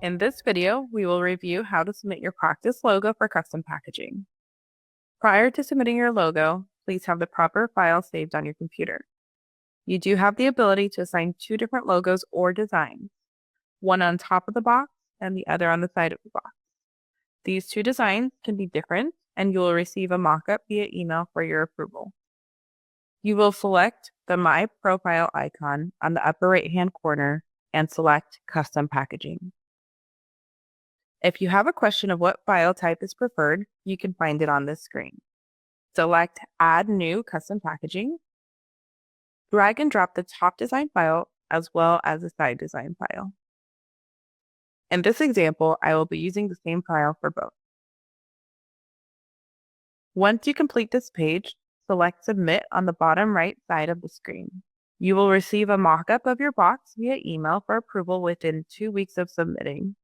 In this video, we will review how to submit your practice logo for custom packaging. Prior to submitting your logo, please have the proper file saved on your computer. You do have the ability to assign two different logos or designs, one on top of the box and the other on the side of the box. These two designs can be different, and you will receive a mock-up via email for your approval. You will select the My Profile icon on the upper right-hand corner and select Custom Packaging. If you have a question of what file type is preferred, you can find it on this screen. Select Add New Custom Packaging. Drag and drop the top design file as well as the side design file. In this example, I will be using the same file for both. Once you complete this page, select Submit on the bottom right side of the screen. You will receive a mock-up of your box via email for approval within 2 weeks of submitting.